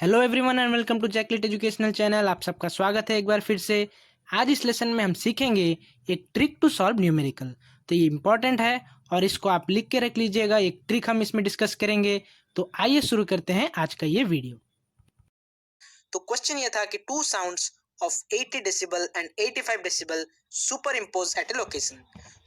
Hello everyone and welcome to Jacklit educational channel. आप सबका स्वागत है एक बार फिर से। आज इस लेसन में हम सीखेंगे एक ट्रिक टू सॉल्व न्यूमेरिकल। तो ये इम्पॉर्टेंट है और इसको आप लिख के रख लीजिएगा। एक ट्रिक हम इसमें डिस्कस करेंगे। तो आइए शुरू करते हैं आज का ये वीडियो। तो क्वेश्चन ये था कि two sounds of 80 decibel and 85 decibel super impose at a location.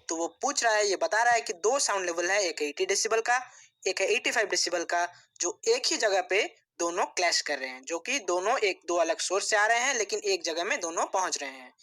तो वो पूछ रहा है, ये बता रहा है कि दो साउंड लेवल है, एक 80 डेसिबल का, एक है 85 डेसिबल का, जो एक ही जगह पे दोनों क्लैश कर रहे हैं, जो कि दोनों एक दो अलग सोर्स से आ रहे हैं लेकिन एक जगह में दोनों पहुंच रहे हैं।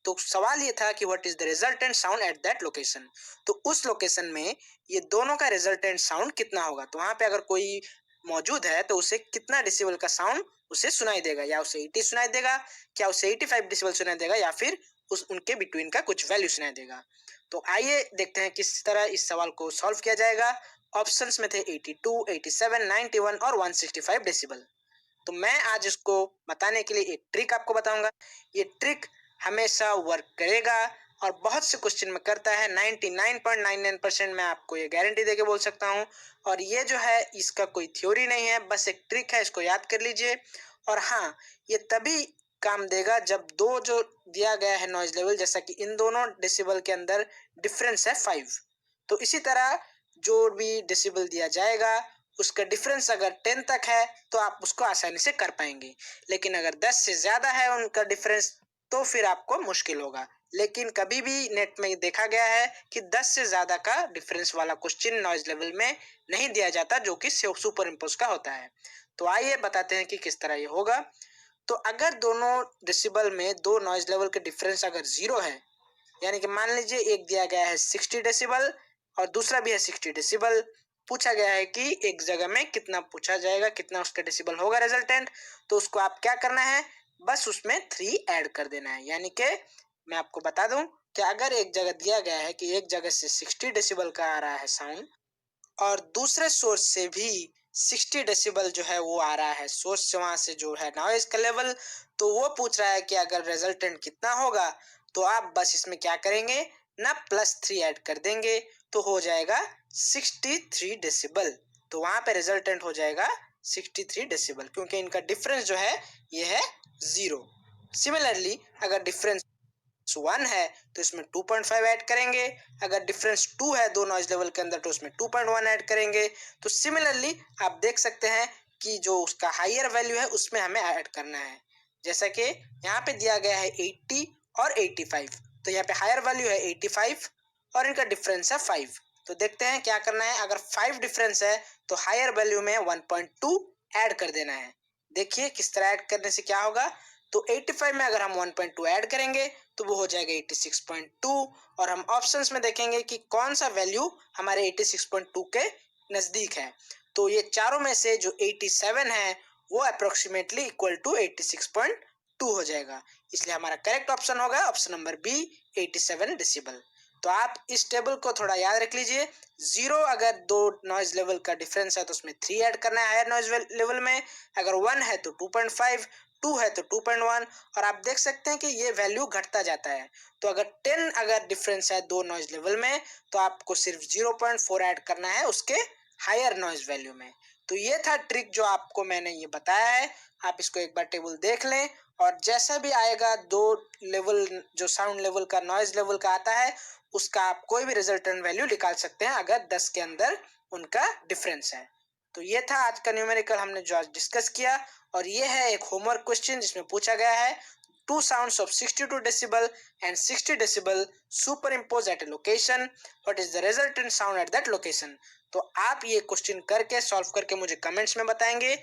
तो सवाल ये था कि what is the resultant sound at that location. तो उस लोकेशन में ये दोनों का रिजल्टेंट साउंड कितना होगा। तो वहां पे अगर कोई मौजूद है तो उसे कितना डेसिबल का साउंड उसे सुनाई देगा, या उसे 80 सुनाई देगा, क्या उसे 85 डेसिबल सुनाई देगा, या फिर उस उनके बिटवीन का कुछ वैल्यू सुनाई देगा। तो आइए देखते हैं किस तरह इस सवाल को सॉल्व किया जाएगा। ऑप्शंस में थे 82, 87, 91 और 165 डेसिबल। तो मैं आज इसको बताने के लिए एक ट्रिक आपको बताऊंगा। ये ट्रिक हमेशा वर्क करेगा और बहुत से क्वेश्चन में करता है। 99.99% मैं आपको ये गारंटी देके बोल सकता हूँ। और ये जो है इसका कोई थ्योरी नहीं है, बस एक ट्रिक है, इसको याद कर लीजिए। और हाँ, ये तभी काम देगा जब दो जो दिया गया है नॉइज लेवल, जैसा कि इन दोनों डेसिबल के अंदर डिफरेंस है 5। तो इसी तरह जो भी डेसिबल दिया जाएगा उसका डिफरेंस अगर 10 तक है तो आप उसको आसानी से कर पाएंगे, लेकिन अगर 10 से ज्यादा है उनका डिफरेंस तो फिर आपको मुश्किल होगा। लेकिन कभी भी नेट में देखा गया है कि 10 से ज्यादा का डिफरेंस वाला क्वेश्चन नॉइज लेवल में नहीं दिया जाता, जो कि सुपर इम्पोज का होता है। तो आइए बताते हैं कि किस तरह ये होगा। तो अगर दोनों डेसिबल में दो नॉइज लेवल के डिफरेंस अगर 0 है, यानी कि मान लीजिए एक दिया गया है 60 डेसिबल और दूसरा भी है 60 डेसिबल, पूछा गया है कि एक जगह में कितना पूछा जाएगा, कितना उसका डेसिबल होगा रिजल्टेंट। तो उसको आप क्या करना है, बस उसमें 3 ऐड कर देना है। यानी कि मैं आपको बता दूं कि अगर एक जगह दिया गया है कि एक जगह से 60 डेसिबल का आ रहा है साउंड और दूसरे सोर्स से भी 60 डेसिबल जो है वो आ रहा है, सोर्स से वहां से जो है नॉइज का लेवल, तो वो पूछ रहा है कि अगर रिजल्टेंट कितना होगा। तो आप बस इसमें क्या करेंगे ना, +3 ऐड कर देंगे तो हो जाएगा 63 डेसिबल। तो वहां पे रिजल्टेंट हो जाएगा 63 डेसिबल, क्योंकि इनका डिफरेंस जो है ये है 0। सिमिलरली अगर डिफरेंस 1 है तो इसमें 2.5 ऐड करेंगे, अगर डिफरेंस 2 है दो नॉइज लेवल के अंदर तो उसमें 2.1 ऐड करेंगे। तो सिमिलरली आप देख सकते हैं कि जो उसका हायर वैल्यू है उसमें हमें ऐड करना है। जैसा कि यहाँ पे दिया गया है 80 और 85, तो यहाँ पे हायर वैल्यू है 85 और इनका डिफरेंस है 5। तो देखते हैं क्या करना है। अगर 5 डिफरेंस है तो हायर वैल्यू में 1.2 ऐड कर देना है। देखिए किस तरह ऐड करने से क्या होगा। तो 85 में अगर हम 1.2 ऐड करेंगे तो वो हो जाएगा 86.2, और हम ऑप्शंस में देखेंगे कि कौन सा वैल्यू हमारे 86.2 के नजदीक है। तो ये चारों में से जो 87 है वो अप्रोक्सीमेटली इक्वल टू 86.2 हो जाएगा। इसलिए हमारा करेक्ट ऑप्शन होगा ऑप्शन नंबर बी, 87 डेसिबल। तो आप इस टेबल को थोड़ा याद रख लीजिए। 0 अगर दो नॉइज लेवल का डिफरेंस है तो उसमें 3 ऐड करना है हायर नॉइज लेवल में, अगर 1 है तो 2.5, 2 है तो 2.1, और आप देख सकते हैं कि ये वैल्यू घटता जाता है। तो अगर 10 अगर डिफरेंस है दो नॉइज लेवल में तो आपको सिर्फ 0.4 ऐड करना है उसके हायर नॉइज वैल्यू में। तो ये था ट्रिक जो आपको मैंने ये बताया है। आप इसको एक बार टेबल देख लें और जैसा भी आएगा दो लेवल जो साउंड लेवल का नॉइज लेवल का आता है उसका आप कोई भी रिजल्टेंट वैल्यू निकाल सकते हैं अगर 10 के अंदर उनका डिफरेंस है। तो ये था आज का न्यूमेरिकल हमने जो आज डिस्कस किया। और ये है एक होमवर्क क्वेश्चन जिसमें पूछा गया है two sounds of 62 decibel and 60 decibel super impose at a location, what is the resultant sound at that location. तो आप ये क्वेश्चन करके सॉल्व करके मुझे कमेंट्स में बताएंगे।